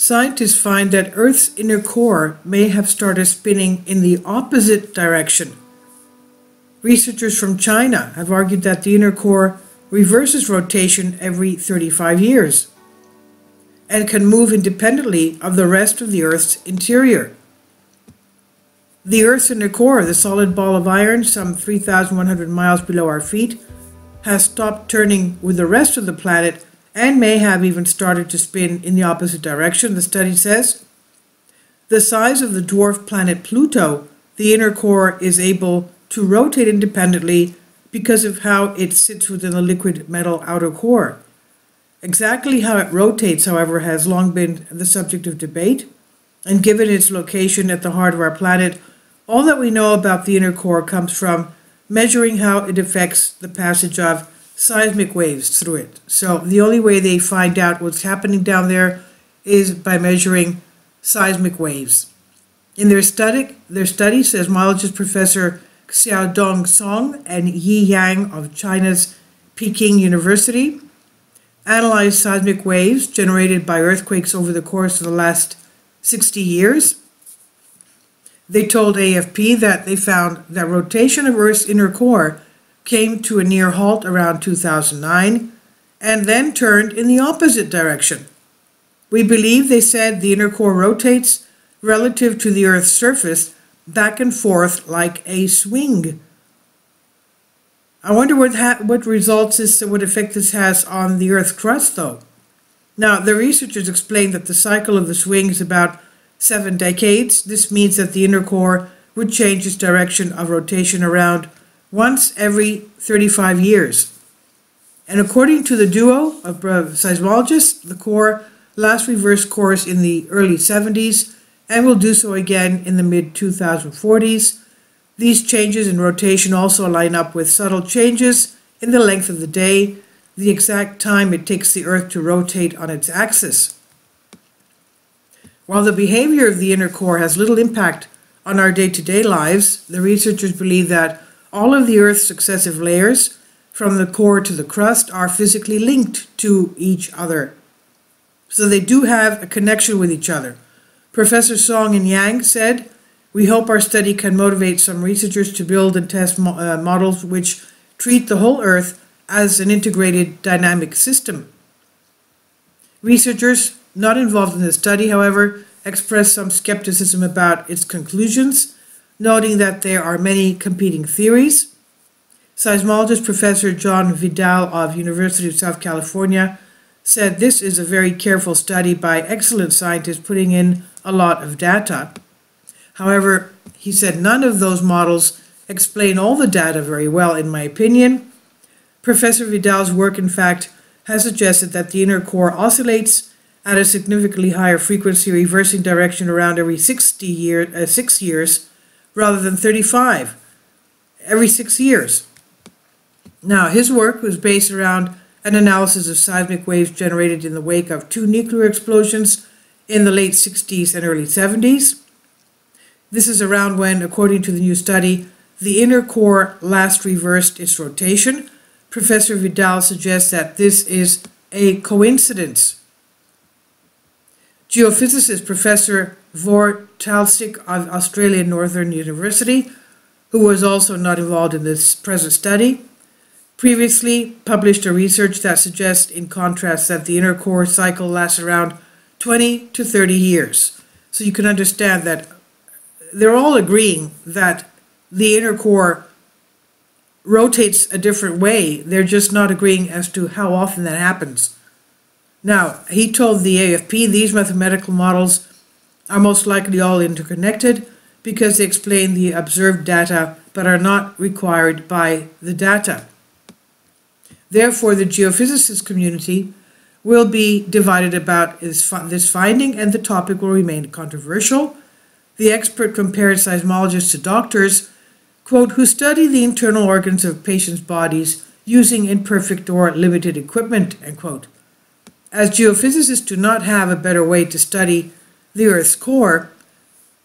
scientists find that Earth's inner core may have started spinning in the opposite direction. Researchers from China have argued that the inner core reverses rotation every 35 years and can move independently of the rest of the Earth's interior. The Earth's inner core, the solid ball of iron some 3,100 miles below our feet, has stopped turning with the rest of the planet and may have even started to spin in the opposite direction, the study says. The size of the dwarf planet Pluto, the inner core is able to rotate independently because of how it sits within the liquid metal outer core. Exactly how it rotates, however, has long been the subject of debate, and given its location at the heart of our planet, all that we know about the inner core comes from measuring how it affects the passage of seismic waves through it. So the only way they find out what's happening down there is by measuring seismic waves. In their study, seismologist Professor Xiaodong Song and Yi Yang of China's Peking University analyzed seismic waves generated by earthquakes over the course of the last 60 years. They told AFP that they found that rotation of Earth's inner core came to a near halt around 2009 and then turned in the opposite direction. We believe, they said, the inner core rotates relative to the Earth's surface back and forth like a swing. I wonder what results what effect this has on the Earth's crust, though. Now, the researchers explained that the cycle of the swing is about 7 decades. This means that the inner core would change its direction of rotation around once every 35 years. And according to the duo of seismologists, the core last reversed course in the early 70s and will do so again in the mid-2040s. These changes in rotation also line up with subtle changes in the length of the day, the exact time it takes the Earth to rotate on its axis. While the behavior of the inner core has little impact on our day-to-day lives, the researchers believe that all of the Earth's successive layers, from the core to the crust, are physically linked to each other. So they do have a connection with each other. Professor Song and Yang said, "We hope our study can motivate some researchers to build and test models which treat the whole Earth as an integrated dynamic system." Researchers not involved in the study, however, expressed some skepticism about its conclusions, noting that there are many competing theories. Seismologist Professor John Vidal of University of South California said this is a very careful study by excellent scientists putting in a lot of data. However, he said none of those models explain all the data very well, in my opinion. Professor Vidal's work, in fact, has suggested that the inner core oscillates at a significantly higher frequency, reversing direction around every 6 years rather than 35, every 6 years. Now, his work was based around an analysis of seismic waves generated in the wake of 2 nuclear explosions in the late 60s and early 70s. This is around when, according to the new study, the inner core last reversed its rotation. Professor Vidal suggests that this is a coincidence. Geophysicist Professor Vor Talsik of Australian Northern University, who was also not involved in this present study, previously published a research that suggests, in contrast, that the inner core cycle lasts around 20 to 30 years. So you can understand that they're all agreeing that the inner core rotates a different way. They're just not agreeing as to how often that happens. Now, he told the AFP these mathematical models are most likely all interconnected because they explain the observed data but are not required by the data. Therefore, the geophysicist community will be divided about this finding, and the topic will remain controversial. The expert compared seismologists to doctors, quote, who study the internal organs of patients' bodies using imperfect or limited equipment, end quote. As geophysicists do not have a better way to study the Earth's core,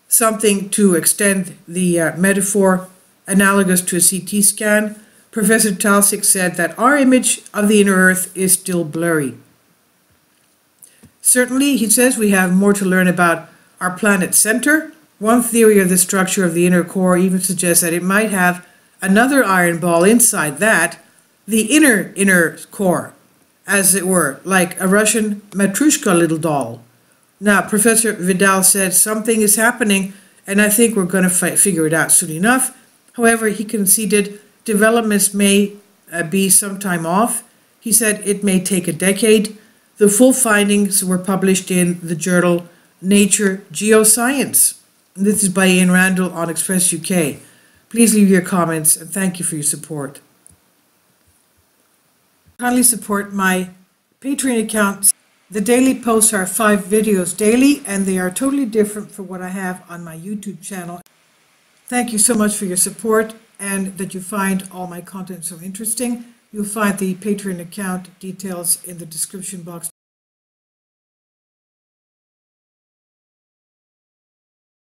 something to extend the metaphor analogous to a CT scan, Professor Talsik said that our image of the inner Earth is still blurry. Certainly, he says, we have more to learn about our planet's center. One theory of the structure of the inner core even suggests that it might have another iron ball inside that, the inner core, as it were, like a Russian Matryoshka little doll. Now, Professor Vidal said something is happening, and I think we're going to figure it out soon enough. However, he conceded developments may be some time off. He said it may take a decade. The full findings were published in the journal Nature Geoscience. This is by Ian Randall on Express UK. Please leave your comments and thank you for your support. Kindly support my Patreon account. The daily posts are 5 videos daily and they are totally different from what I have on my YouTube channel. Thank you so much for your support and that you find all my content so interesting. You'll find the Patreon account details in the description box.